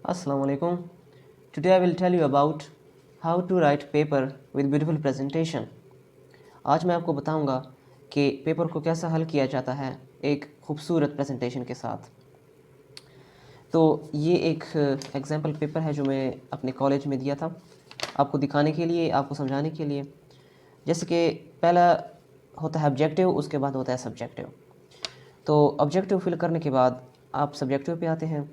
Assalamu alaikum. Today I will tell you about how to write paper with beautiful presentation. आज मैं आपको बताऊंगा कि पेपर को कैसा हल किया जाता है एक खूबसूरत प्रेजेंटेशन के साथ। तो ये एक एग्जाम्पल पेपर है जो मैं अपने कॉलेज में दिया था आपको दिखाने के लिए, आपको समझाने के लिए। जैसे कि पहला होता है ऑब्जेक्टिव, उसके बाद होता है सब्जेक्टिव। तो ऑब्जेक्टिव फिल करने के बाद आप सब्जेक्टिव पे आते हैं,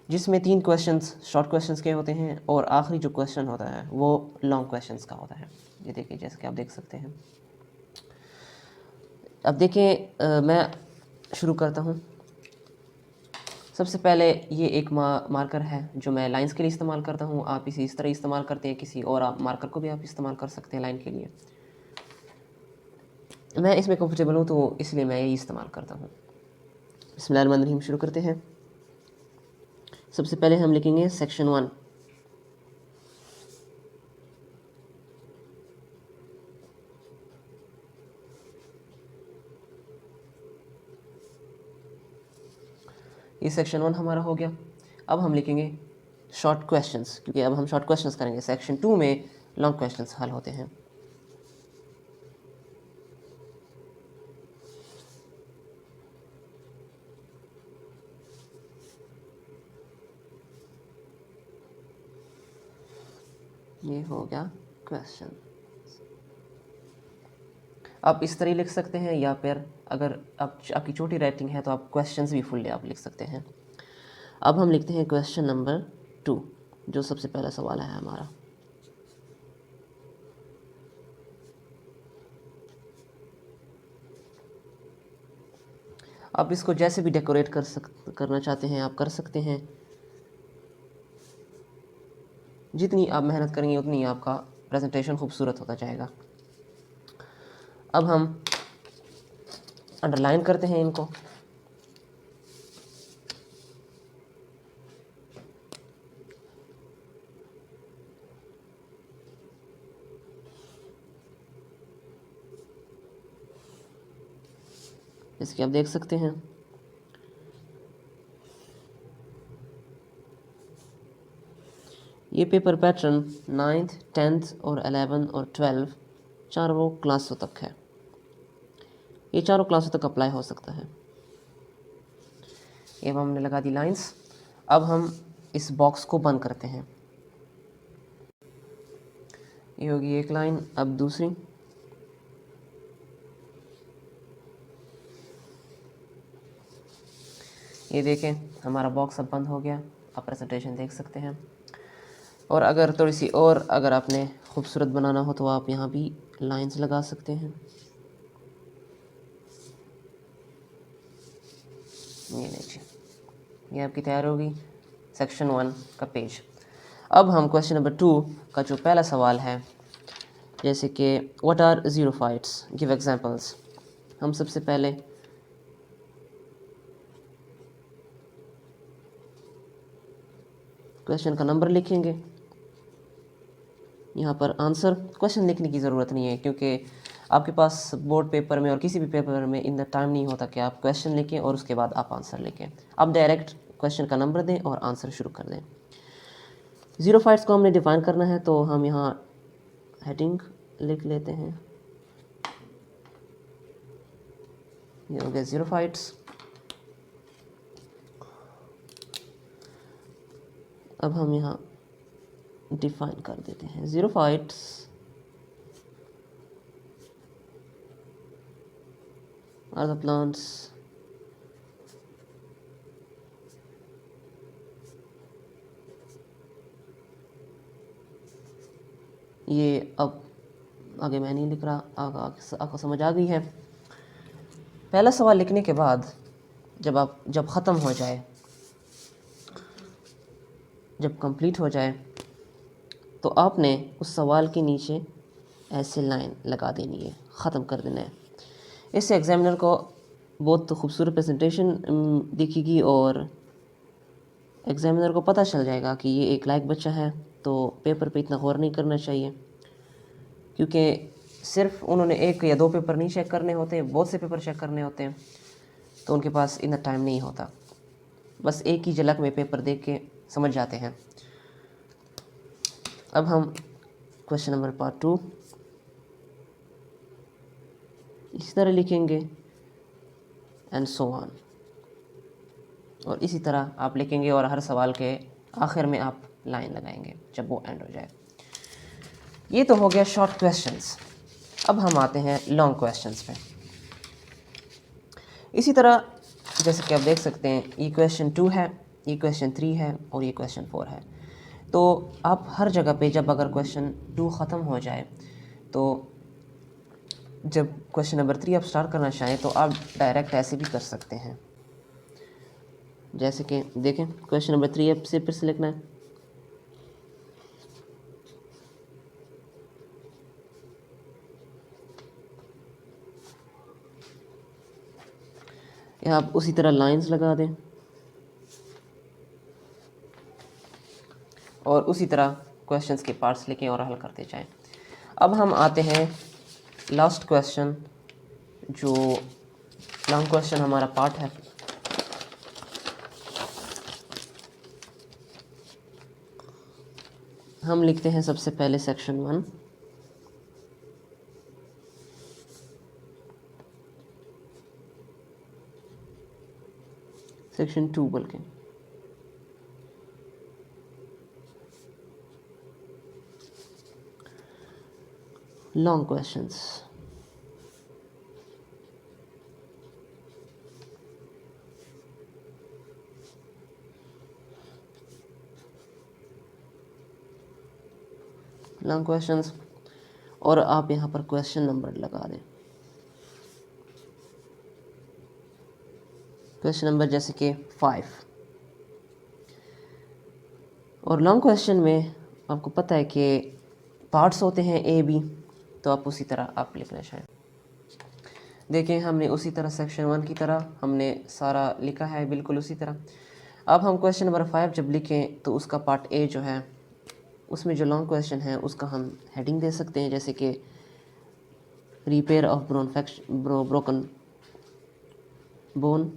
जिसमें 3 क्वेश्चंस शॉर्ट क्वेश्चंस के होते हैं और आखिरी जो क्वेश्चन होता है वो लॉन्ग क्वेश्चंस का होता है। ये देखिए, जैसे कि आप देख सकते हैं। अब देखें, मैं शुरू करता हूँ। सबसे पहले ये एक मार्कर है जो मैं लाइंस के लिए इस्तेमाल करता हूँ। आप इसे इस तरह इस्तेमाल करते हैं, किसी और आप मार्कर को भी आप इस्तेमाल कर सकते हैं लाइन के लिए। मैं इसमें कंफर्टेबल हूँ तो इसलिए मैं यही इस्तेमाल करता हूँ। बिस्मिल्लाहिर्रहमानिर्रहीम, शुरू करते हैं। सबसे पहले हम लिखेंगे सेक्शन 1। ये सेक्शन 1 हमारा हो गया। अब हम लिखेंगे शॉर्ट क्वेश्चंस, क्योंकि अब हम शॉर्ट क्वेश्चंस करेंगे। सेक्शन 2 में लॉन्ग क्वेश्चंस हल होते हैं। ये हो गया क्वेश्चन। आप इस तरह लिख सकते हैं, या फिर अगर आपकी छोटी राइटिंग है तो आप क्वेश्चंस भी फुल आप लिख सकते हैं। अब हम लिखते हैं क्वेश्चन नंबर 2, जो सबसे पहला सवाल है हमारा। आप इसको जैसे भी डेकोरेट करना चाहते हैं आप कर सकते हैं। जितनी आप मेहनत करेंगे उतनी आपका प्रेजेंटेशन खूबसूरत होता जाएगा। अब हम अंडरलाइन करते हैं इनको। इसके आप देख सकते हैं। ये पेपर पैटर्न 9th, 10th और 11 और 12 चारों क्लासों तक है। ये चारों क्लासों तक अप्लाई हो सकता है। ये हमने लगा दी लाइंस। अब हम इस बॉक्स को बंद करते हैं। ये होगी एक लाइन। अब दूसरी। ये देखें, हमारा बॉक्स अब बंद हो गया। आप प्रेजेंटेशन देख सकते हैं। और अगर थोड़ी सी और अगर आपने खूबसूरत बनाना हो तो आप यहाँ भी लाइंस लगा सकते हैं। ये लीजिए, ये आपकी तैयार होगी सेक्शन 1 का पेज। अब हम क्वेश्चन नंबर 2 का जो पहला सवाल है, जैसे कि व्हाट आर ज़ीरोफाइट्स, गिव एग्जांपल्स। हम सबसे पहले क्वेश्चन का नंबर लिखेंगे। यहाँ पर आंसर, क्वेश्चन लिखने की ज़रूरत नहीं है, क्योंकि आपके पास बोर्ड पेपर में और किसी भी पेपर में इन द टाइम नहीं होता कि आप क्वेश्चन लिखें और उसके बाद आप आंसर लिखें। आप डायरेक्ट क्वेश्चन का नंबर दें और आंसर शुरू कर दें। ज़ीरोफाइट्स को हमने डिफ़ाइन करना है, तो हम यहाँ हेडिंग लिख लेते हैं। ये हो गया ज़ीरोफाइट्स। अब हम यहाँ डिफाइन कर देते हैं ज़ीरोफाइट्स आर द प्लांट्स ये अब आगे मैं नहीं लिख रहा, आपको समझ आ गई है। पहला सवाल लिखने के बाद जब ख़त्म हो जाए, जब कंप्लीट हो जाए, तो आपने उस सवाल के नीचे ऐसे लाइन लगा देनी है, ख़त्म कर देना है। इससे एग्ज़ामिनर को बहुत खूबसूरत प्रेजेंटेशन दिखेगी और एग्ज़ामिनर को पता चल जाएगा कि ये एक लायक बच्चा है। तो पेपर पे इतना गौर नहीं करना चाहिए, क्योंकि सिर्फ उन्होंने 1 या 2 पेपर नहीं चेक करने होते, बहुत से पेपर चेक करने होते हैं, तो उनके पास इतना टाइम नहीं होता। बस एक ही झलक में पेपर देख के समझ जाते हैं। अब हम क्वेश्चन नंबर पार्ट 2 इसी तरह लिखेंगे एंड सो ऑन, और इसी तरह आप लिखेंगे और हर सवाल के आखिर में आप लाइन लगाएंगे जब वो एंड हो जाए। ये तो हो गया शॉर्ट क्वेश्चंस। अब हम आते हैं लॉन्ग क्वेश्चंस पे। इसी तरह जैसे कि आप देख सकते हैं, ये क्वेश्चन 2 है, ये क्वेश्चन 3 है और ये क्वेश्चन 4 है। तो आप हर जगह पे जब अगर क्वेश्चन 2 ख़त्म हो जाए तो जब क्वेश्चन नंबर 3 आप स्टार्ट करना चाहें तो आप डायरेक्ट ऐसे भी कर सकते हैं। जैसे कि देखें, क्वेश्चन नंबर 3 अब से फिर से लिखना है। या आप उसी तरह लाइंस लगा दें और उसी तरह क्वेश्चंस के पार्ट्स लिखें और हल करते जाएं। अब हम आते हैं लास्ट क्वेश्चन, जो लॉन्ग क्वेश्चन हमारा पार्ट है। हम लिखते हैं सबसे पहले सेक्शन 1। सेक्शन 2 बल्कि लॉन्ग क्वेश्चंस। लॉन्ग क्वेश्चंस और आप यहाँ पर क्वेश्चन नंबर लगा दें। क्वेश्चन नंबर जैसे कि 5। और लॉन्ग क्वेश्चन में आपको पता है कि पार्ट्स होते हैं ए बी, तो आप उसी तरह आप लिखना चाहें। देखें, हमने उसी तरह सेक्शन 1 की तरह हमने सारा लिखा है, बिल्कुल उसी तरह। अब हम क्वेश्चन नंबर 5 जब लिखें तो उसका पार्ट ए जो है, उसमें जो लॉन्ग क्वेश्चन है उसका हम हेडिंग दे सकते हैं, जैसे कि repair of broken bone,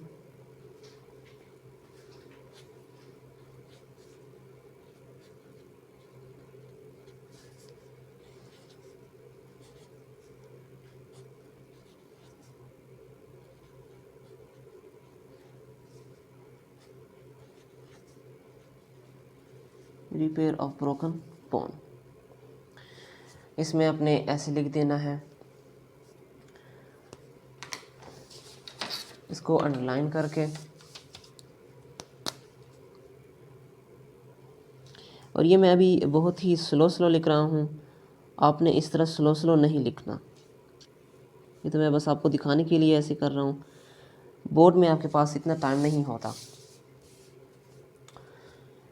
repair of broken bone. इसमें अपने ऐसे लिख देना है, इसको अंडरलाइन करके, और ये मैं अभी बहुत ही स्लो लिख रहा हूँ, आपने इस तरह स्लो नहीं लिखना। ये तो मैं बस आपको दिखाने के लिए ऐसे कर रहा हूँ, बोर्ड में आपके पास इतना टाइम नहीं होता।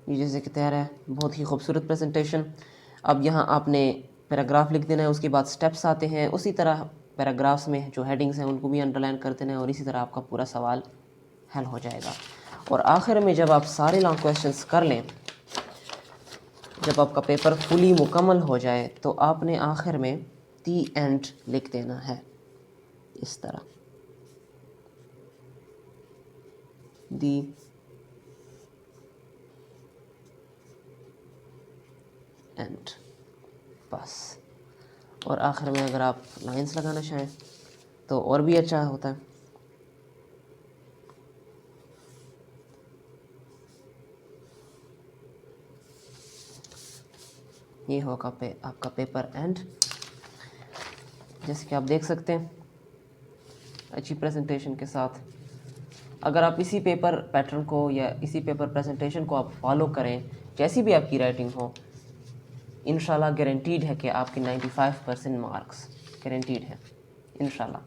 ये जैसे कि तैयार है, बहुत ही खूबसूरत प्रेजेंटेशन। अब यहाँ आपने पैराग्राफ लिख देना है, उसके बाद स्टेप्स आते हैं, उसी तरह पैराग्राफ्स में जो हेडिंग्स हैं उनको भी अंडरलाइन कर देना है, और इसी तरह आपका पूरा सवाल हल हो जाएगा। और आखिर में जब आप सारे लॉन्ग क्वेश्चंस कर लें, जब आपका पेपर फुली मुकम्मल हो जाए, तो आपने आखिर में दी एंड लिख देना है इस तरह, दी एंड, बस। और आखिर में अगर आप लाइंस लगाना चाहें तो और भी अच्छा होता है। ये होगा आपका पेपर एंड। जैसे कि आप देख सकते हैं, अच्छी प्रेजेंटेशन के साथ अगर आप इसी पेपर पैटर्न को या इसी पेपर प्रेजेंटेशन को आप फॉलो करें, जैसी भी आपकी राइटिंग हो, इंशाल्लाह गारंटीड है कि आपके 95% मार्क्स गारंटीड है इंशाल्लाह।